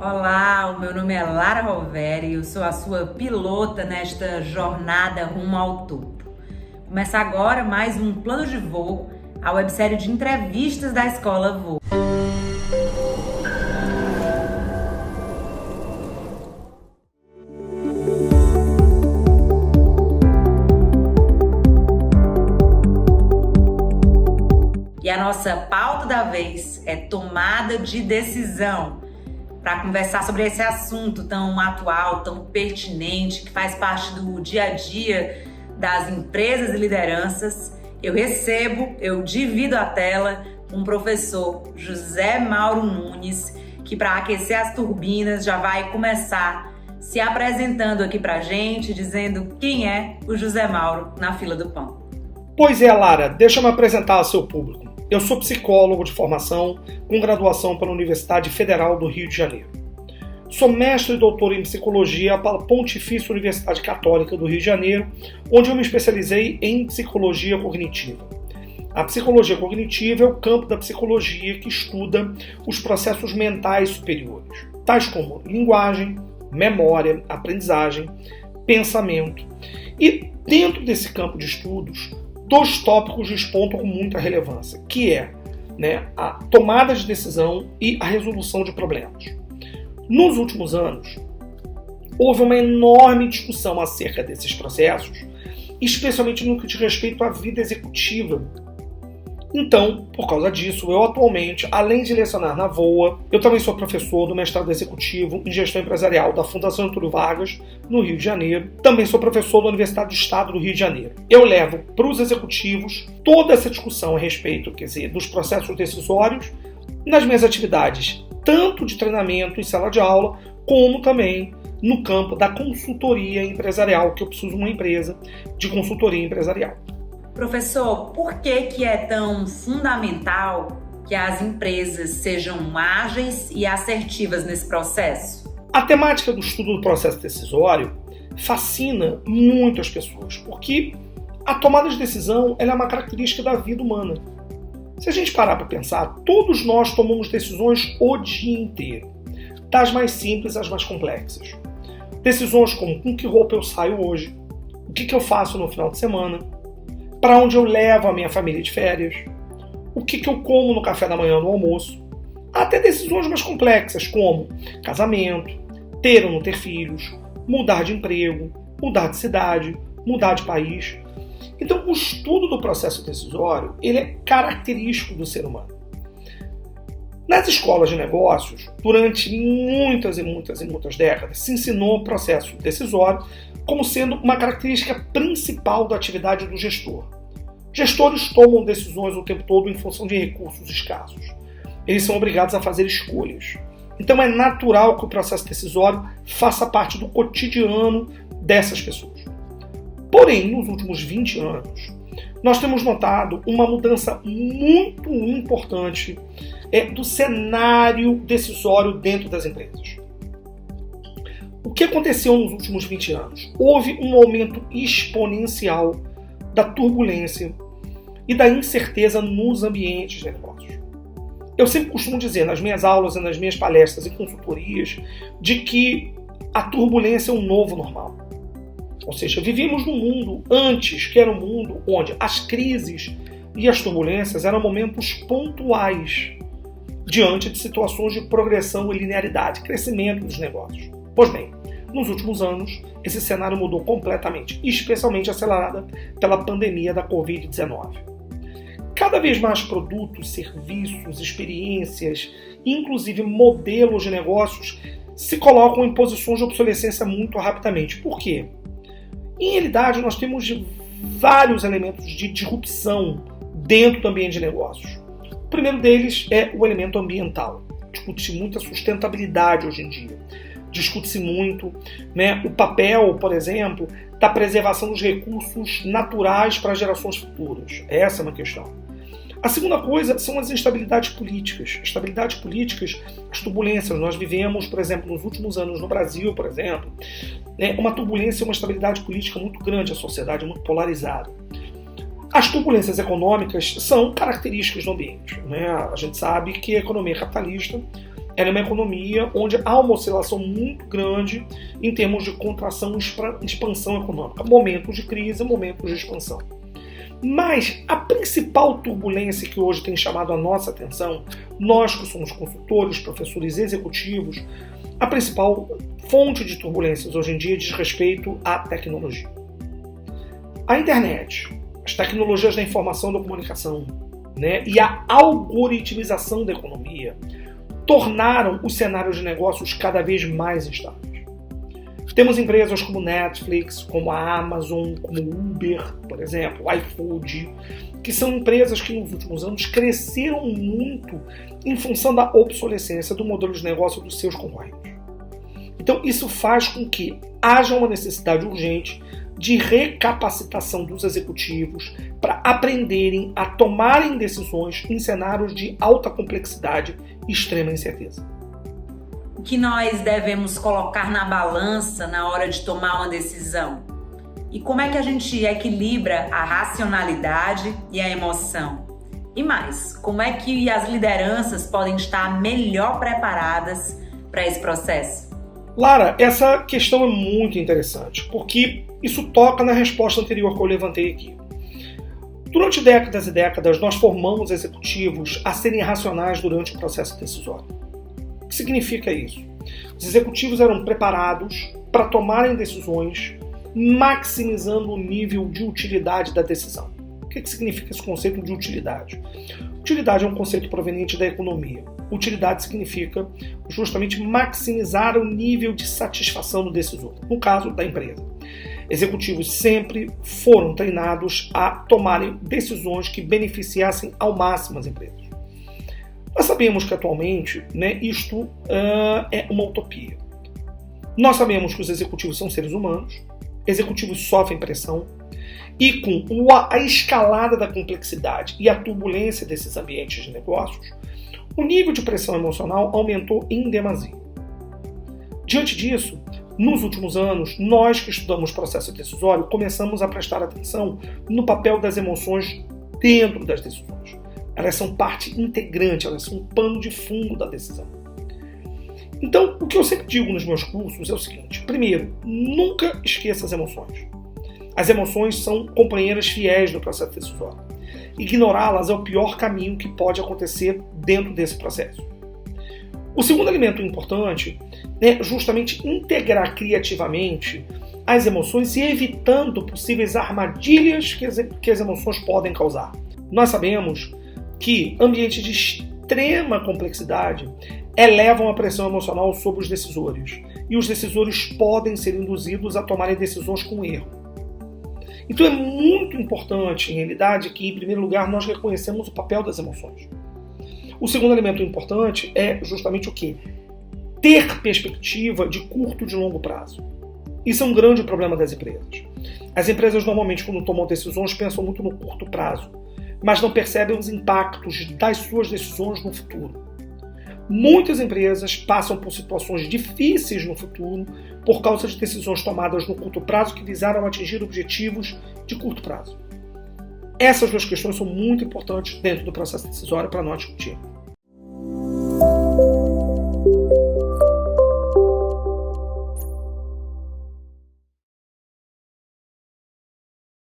Olá, o meu nome é Lara Roveri e eu sou a sua pilota nesta jornada rumo ao topo. Começa agora mais um Plano de Voo, a websérie de entrevistas da Escola Voo. E a nossa pauta da vez é tomada de decisão. Para conversar sobre esse assunto tão atual, tão pertinente, que faz parte do dia a dia das empresas e lideranças, eu divido a tela com o professor José Mauro Nunes, que para aquecer as turbinas já vai começar se apresentando aqui para a gente, dizendo quem é o José Mauro na fila do pão. Pois é, Lara, deixa eu me apresentar ao seu público. Eu sou psicólogo de formação, com graduação pela Universidade Federal do Rio de Janeiro. Sou mestre e doutor em psicologia pela Pontifícia Universidade Católica do Rio de Janeiro, onde eu me especializei em psicologia cognitiva. A psicologia cognitiva é o campo da psicologia que estuda os processos mentais superiores, tais como linguagem, memória, aprendizagem, pensamento. E dentro desse campo de estudos, dois tópicos despontam com muita relevância, que é a tomada de decisão e a resolução de problemas. Nos últimos anos, houve uma enorme discussão acerca desses processos, especialmente no que diz respeito à vida executiva. Então, por causa disso, eu atualmente, além de lecionar na VOA, eu também sou professor do mestrado executivo em gestão empresarial da Fundação Getúlio Vargas, no Rio de Janeiro. Também sou professor da Universidade do Estado do Rio de Janeiro. Eu levo para os executivos toda essa discussão a respeito, dos processos decisórios nas minhas atividades, tanto de treinamento em sala de aula, como também no campo da consultoria empresarial, que eu preciso de uma empresa de consultoria empresarial. Professor, por que é tão fundamental que as empresas sejam ágeis e assertivas nesse processo? A temática do estudo do processo decisório fascina muito as pessoas, porque a tomada de decisão é uma característica da vida humana. Se a gente parar para pensar, todos nós tomamos decisões o dia inteiro, das mais simples às mais complexas. Decisões como com que roupa eu saio hoje, o que eu faço no final de semana, para onde eu levo a minha família de férias, o que eu como no café da manhã ou no almoço, até decisões mais complexas como casamento, ter ou não ter filhos, mudar de emprego, mudar de cidade, mudar de país. Então, o estudo do processo decisório ele é característico do ser humano. Nas escolas de negócios, durante muitas décadas, se ensinou o processo decisório como sendo uma característica principal da atividade do gestor. Gestores tomam decisões o tempo todo em função de recursos escassos. Eles são obrigados a fazer escolhas. Então é natural que o processo decisório faça parte do cotidiano dessas pessoas. Porém, nos últimos 20 anos, nós temos notado uma mudança muito importante do cenário decisório dentro das empresas. O que aconteceu nos últimos 20 anos? Houve um aumento exponencial da turbulência e da incerteza nos ambientes de negócios. Eu sempre costumo dizer nas minhas aulas e nas minhas palestras e consultorias de que a turbulência é um novo normal. Ou seja, vivíamos num mundo antes, que era um mundo onde as crises e as turbulências eram momentos pontuais diante de situações de progressão e linearidade, crescimento dos negócios. Pois bem, nos últimos anos, esse cenário mudou completamente, especialmente acelerada pela pandemia da Covid-19. Cada vez mais produtos, serviços, experiências, inclusive modelos de negócios, se colocam em posições de obsolescência muito rapidamente. Por quê? Em realidade, nós temos vários elementos de disrupção dentro do ambiente de negócios. O primeiro deles é o elemento ambiental. Discute-se muito a sustentabilidade hoje em dia. Discute-se muito o papel, por exemplo, da preservação dos recursos naturais para gerações futuras. Essa é uma questão. A segunda coisa são as instabilidades políticas. Estabilidades políticas, as turbulências. Nós vivemos, por exemplo, nos últimos anos no Brasil, por exemplo, uma turbulência e uma estabilidade política muito grande, a sociedade muito polarizada. As turbulências econômicas são características do ambiente. A gente sabe que a economia capitalista ela é uma economia onde há uma oscilação muito grande em termos de contração e expansão econômica. Momentos de crise, momentos de expansão. Mas a principal turbulência que hoje tem chamado a nossa atenção, nós que somos consultores, professores executivos, a principal fonte de turbulências hoje em dia diz respeito à tecnologia. A internet, as tecnologias da informação e da comunicação, e a algoritmização da economia tornaram os cenários de negócios cada vez mais instáveis. Temos empresas como Netflix, como a Amazon, como Uber, por exemplo, iFood, que são empresas que nos últimos anos cresceram muito em função da obsolescência do modelo de negócio dos seus concorrentes. Então isso faz com que haja uma necessidade urgente de recapacitação dos executivos para aprenderem a tomarem decisões em cenários de alta complexidade e extrema incerteza. O que nós devemos colocar na balança na hora de tomar uma decisão? E como é que a gente equilibra a racionalidade e a emoção? E mais, como é que as lideranças podem estar melhor preparadas para esse processo? Lara, essa questão é muito interessante, porque isso toca na resposta anterior que eu levantei aqui. Durante décadas e décadas, nós formamos executivos a serem racionais durante o processo decisório. O que significa isso? Os executivos eram preparados para tomarem decisões maximizando o nível de utilidade da decisão. O que significa esse conceito de utilidade? Utilidade é um conceito proveniente da economia. Utilidade significa justamente maximizar o nível de satisfação do decisor, no caso da empresa. Executivos sempre foram treinados a tomarem decisões que beneficiassem ao máximo as empresas. Nós sabemos que atualmente isto é uma utopia. Nós sabemos que os executivos são seres humanos, executivos sofrem pressão, e com a escalada da complexidade e a turbulência desses ambientes de negócios, o nível de pressão emocional aumentou em demasia. Diante disso, nos últimos anos, nós que estudamos processo decisório começamos a prestar atenção no papel das emoções dentro das decisões. Elas são parte integrante, elas são um pano de fundo da decisão. Então, o que eu sempre digo nos meus cursos é o seguinte: primeiro, nunca esqueça as emoções. As emoções são companheiras fiéis do processo decisório. Ignorá-las é o pior caminho que pode acontecer dentro desse processo. O segundo elemento importante é justamente integrar criativamente as emoções e evitando possíveis armadilhas que as emoções podem causar. Nós sabemos que ambientes de extrema complexidade elevam a pressão emocional sobre os decisores, e os decisores podem ser induzidos a tomarem decisões com erro. Então é muito importante, em realidade, que, em primeiro lugar, nós reconhecemos o papel das emoções. O segundo elemento importante é justamente o quê? Ter perspectiva de curto e de longo prazo. Isso é um grande problema das empresas. As empresas, normalmente, quando tomam decisões, pensam muito no curto prazo, mas não percebem os impactos das suas decisões no futuro. Muitas empresas passam por situações difíceis no futuro por causa de decisões tomadas no curto prazo que visaram atingir objetivos de curto prazo. Essas duas questões são muito importantes dentro do processo decisório para nós discutirmos.